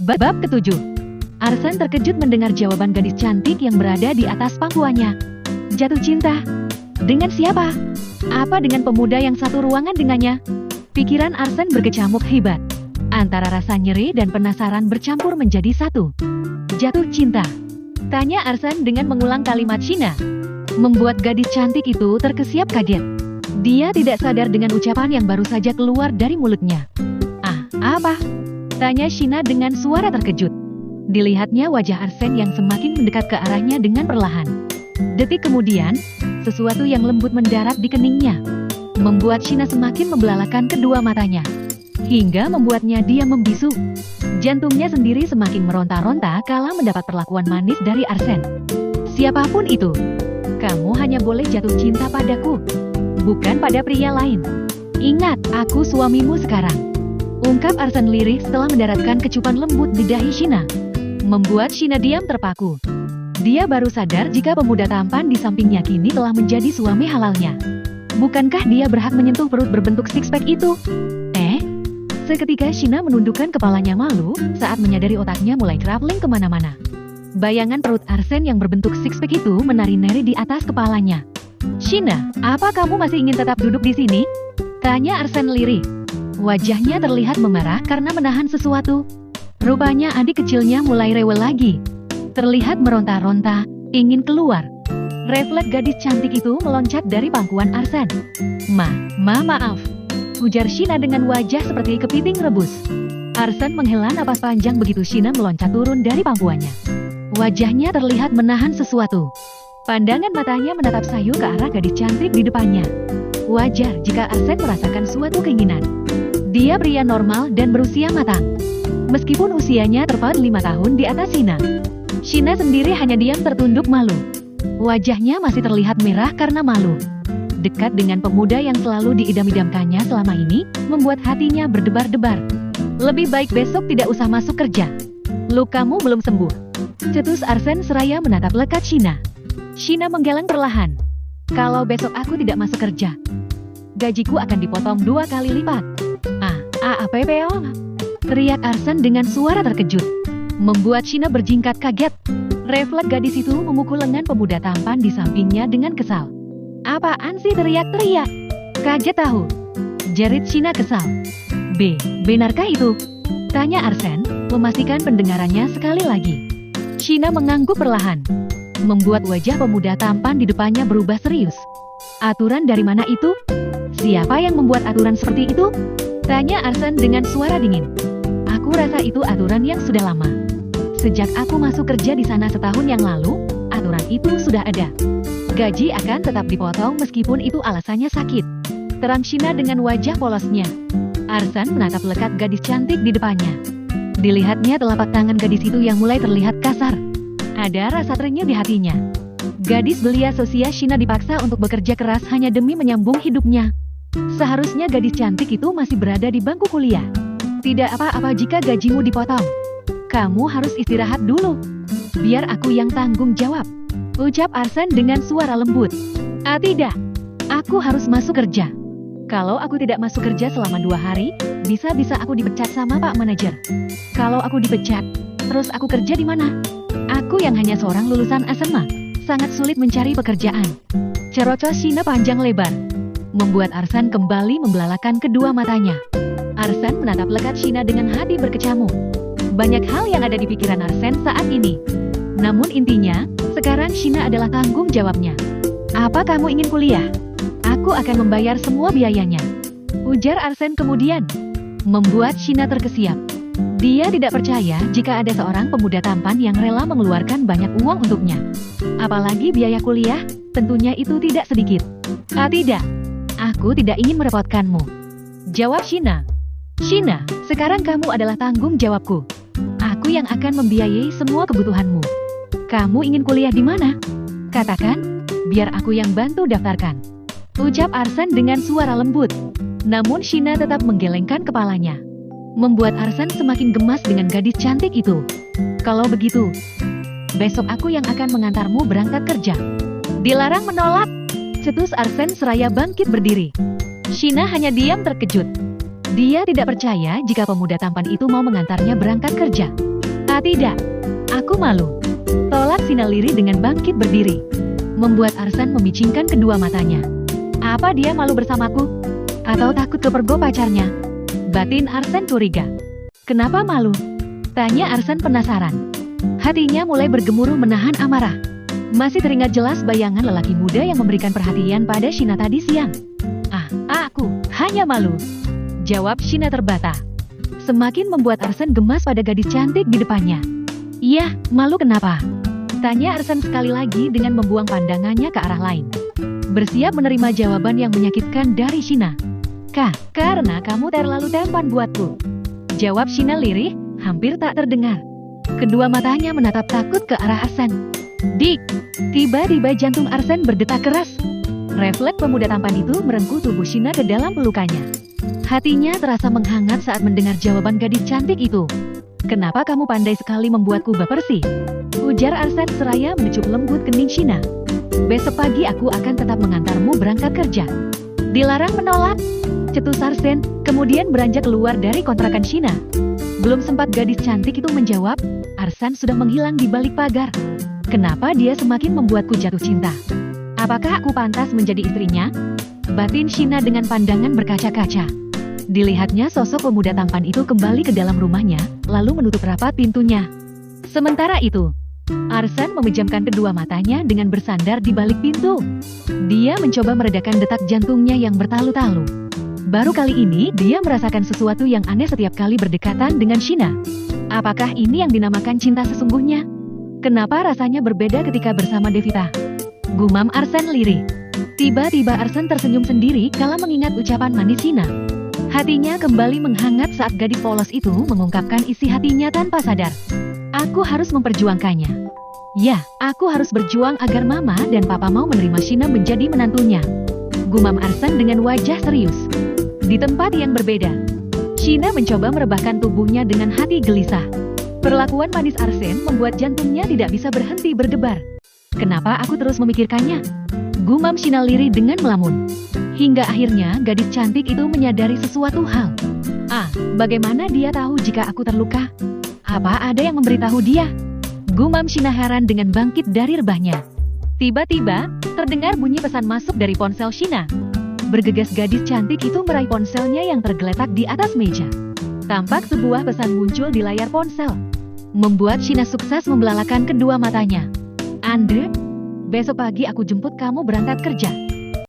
Bab ketujuh. Arsen terkejut mendengar jawaban gadis cantik yang berada di atas pangkuannya. Jatuh cinta? Dengan siapa? Apa dengan pemuda yang satu ruangan dengannya? Pikiran Arsen berkecamuk hebat. Antara rasa nyeri dan penasaran bercampur menjadi satu. Jatuh cinta? Tanya Arsen dengan mengulang kalimat Shina. Membuat gadis cantik itu terkesiap kaget. Dia tidak sadar dengan ucapan yang baru saja keluar dari mulutnya. Apa? Tanya Shina dengan suara terkejut. Dilihatnya wajah Arsen yang semakin mendekat ke arahnya dengan perlahan. Detik kemudian, sesuatu yang lembut mendarat di keningnya. Membuat Shina semakin membelalakan kedua matanya. Hingga membuatnya dia membisu. Jantungnya sendiri semakin meronta-ronta kala mendapat perlakuan manis dari Arsen. Siapapun itu, kamu hanya boleh jatuh cinta padaku, bukan pada pria lain. Ingat, aku suamimu sekarang. Ungkap Arsen lirih setelah mendaratkan kecupan lembut di dahi Shina. Membuat Shina diam terpaku. Dia baru sadar jika pemuda tampan di sampingnya kini telah menjadi suami halalnya. Bukankah dia berhak menyentuh perut berbentuk six-pack itu? Seketika Shina menundukkan kepalanya malu saat menyadari otaknya mulai traveling kemana-mana. Bayangan perut Arsen yang berbentuk six-pack itu menari-nari di atas kepalanya. Shina, apa kamu masih ingin tetap duduk di sini? Tanya Arsen lirih. Wajahnya terlihat memerah karena menahan sesuatu. Rupanya adik kecilnya mulai rewel lagi. Terlihat meronta-ronta, ingin keluar. Refleks gadis cantik itu meloncat dari pangkuan Arsen. Maaf. Ujar Shina dengan wajah seperti kepiting rebus. Arsen menghela napas panjang begitu Shina meloncat turun dari pangkuannya. Wajahnya terlihat menahan sesuatu. Pandangan matanya menatap sayu ke arah gadis cantik di depannya. Wajar jika Arsen merasakan suatu keinginan. Dia pria normal dan berusia matang. Meskipun usianya terpaut 5 tahun di atas Shina. Shina sendiri hanya diam tertunduk malu. Wajahnya masih terlihat merah karena malu. Dekat dengan pemuda yang selalu diidam-idamkannya selama ini, membuat hatinya berdebar-debar. Lebih baik besok tidak usah masuk kerja. Lukamu belum sembuh. Cetus Arsen seraya menatap lekat Shina. Shina menggeleng perlahan. Kalau besok aku tidak masuk kerja, gajiku akan dipotong 2 kali lipat. APPO? Teriak Arsen dengan suara terkejut. Membuat Shina berjingkat kaget. Refleks gadis itu memukul lengan pemuda tampan di sampingnya dengan kesal. Apaan sih teriak-teriak? Kaget tahu. Jerit Shina kesal. Benarkah itu? Tanya Arsen, memastikan pendengarannya sekali lagi. Shina mengangguk perlahan. Membuat wajah pemuda tampan di depannya berubah serius. Aturan dari mana itu? Siapa yang membuat aturan seperti itu? Tanya Arsen dengan suara dingin. Aku rasa itu aturan yang sudah lama. Sejak aku masuk kerja di sana setahun yang lalu, aturan itu sudah ada. Gaji akan tetap dipotong meskipun itu alasannya sakit. Terang Shina dengan wajah polosnya. Arsen menatap lekat gadis cantik di depannya. Dilihatnya telapak tangan gadis itu yang mulai terlihat kasar. Ada rasa terenyuh di hatinya. Gadis belia sosial Shina dipaksa untuk bekerja keras hanya demi menyambung hidupnya. Seharusnya gadis cantik itu masih berada di bangku kuliah. Tidak apa-apa jika gajimu dipotong. Kamu harus istirahat dulu. Biar aku yang tanggung jawab. Ucap Arsen dengan suara lembut. Tidak. Aku harus masuk kerja. Kalau aku tidak masuk kerja selama 2 hari, bisa-bisa aku dipecat sama Pak Manajer. Kalau aku dipecat, terus aku kerja di mana? Aku yang hanya seorang lulusan SMA, sangat sulit mencari pekerjaan. Cerocos Shina panjang lebar. Membuat Arsen kembali membelalakan kedua matanya. Arsen menatap lekat Shina dengan hati berkecamuk. Banyak hal yang ada di pikiran Arsen saat ini. Namun intinya, sekarang Shina adalah tanggung jawabnya. Apa kamu ingin kuliah? Aku akan membayar semua biayanya. Ujar Arsen kemudian. Membuat Shina terkesiap. Dia tidak percaya jika ada seorang pemuda tampan yang rela mengeluarkan banyak uang untuknya. Apalagi biaya kuliah, tentunya itu tidak sedikit. Tidak. Aku tidak ingin merepotkanmu. Jawab Shina. Shina, sekarang kamu adalah tanggung jawabku. Aku yang akan membiayai semua kebutuhanmu. Kamu ingin kuliah di mana? Katakan, biar aku yang bantu daftarkan. Ucap Arsen dengan suara lembut. Namun Shina tetap menggelengkan kepalanya. Membuat Arsen semakin gemas dengan gadis cantik itu. Kalau begitu, besok aku yang akan mengantarmu berangkat kerja. Dilarang menolak. Cetus Arsen seraya bangkit berdiri. Shina hanya diam terkejut. Dia tidak percaya jika pemuda tampan itu mau mengantarnya berangkat kerja. Ah tidak, aku malu. Tolak Shina lirih dengan bangkit berdiri. Membuat Arsan memicingkan kedua matanya. Apa dia malu bersamaku? Atau takut kepergok pacarnya? Batin Arsan curiga. Kenapa malu? Tanya Arsan penasaran. Hatinya mulai bergemuruh menahan amarah. Masih teringat jelas bayangan lelaki muda yang memberikan perhatian pada Shina tadi siang. Aku hanya malu. Jawab Shina terbata. Semakin membuat Arsan gemas pada gadis cantik di depannya. Iya, malu kenapa? Tanya Arsan sekali lagi dengan membuang pandangannya ke arah lain. Bersiap menerima jawaban yang menyakitkan dari Shina. Karena kamu terlalu tampan buatku. Jawab Shina lirih, hampir tak terdengar. Kedua matanya menatap takut ke arah Arsan. Dik! Tiba-tiba jantung Arsan berdetak keras. Refleks pemuda tampan itu merengkuh tubuh Shina ke dalam pelukannya. Hatinya terasa menghangat saat mendengar jawaban gadis cantik itu. Kenapa kamu pandai sekali membuatku baper sih? Ujar Arsan seraya mendecup lembut kening Shina. Besok pagi aku akan tetap mengantarmu berangkat kerja. Dilarang menolak? Cetus Arsan, kemudian beranjak keluar dari kontrakan Shina. Belum sempat gadis cantik itu menjawab, Arsan sudah menghilang di balik pagar. Kenapa dia semakin membuatku jatuh cinta? Apakah aku pantas menjadi istrinya? Batin Shina dengan pandangan berkaca-kaca. Dilihatnya sosok pemuda tampan itu kembali ke dalam rumahnya, lalu menutup rapat pintunya. Sementara itu, Arsan memejamkan kedua matanya dengan bersandar di balik pintu. Dia mencoba meredakan detak jantungnya yang bertalu-talu. Baru kali ini dia merasakan sesuatu yang aneh setiap kali berdekatan dengan Shina. Apakah ini yang dinamakan cinta sesungguhnya? Kenapa rasanya berbeda ketika bersama Devita? Gumam Arsan lirih. Tiba-tiba Arsan tersenyum sendiri kala mengingat ucapan manis Shina. Hatinya kembali menghangat saat gadis polos itu mengungkapkan isi hatinya tanpa sadar. Aku harus memperjuangkannya. Ya, aku harus berjuang agar mama dan papa mau menerima Shina menjadi menantunya. Gumam Arsan dengan wajah serius. Di tempat yang berbeda, Shina mencoba merebahkan tubuhnya dengan hati gelisah. Perlakuan manis Arsan membuat jantungnya tidak bisa berhenti berdebar. Kenapa aku terus memikirkannya? Gumam Shina lirih dengan melamun. Hingga akhirnya gadis cantik itu menyadari sesuatu hal. Bagaimana dia tahu jika aku terluka? Apa ada yang memberitahu dia? Gumam Shina heran dengan bangkit dari rebahnya. Tiba-tiba, terdengar bunyi pesan masuk dari ponsel Shina. Bergegas gadis cantik itu meraih ponselnya yang tergeletak di atas meja. Tampak sebuah pesan muncul di layar ponsel. Membuat Shina sukses membelalakan kedua matanya. Andre, besok pagi aku jemput kamu berangkat kerja.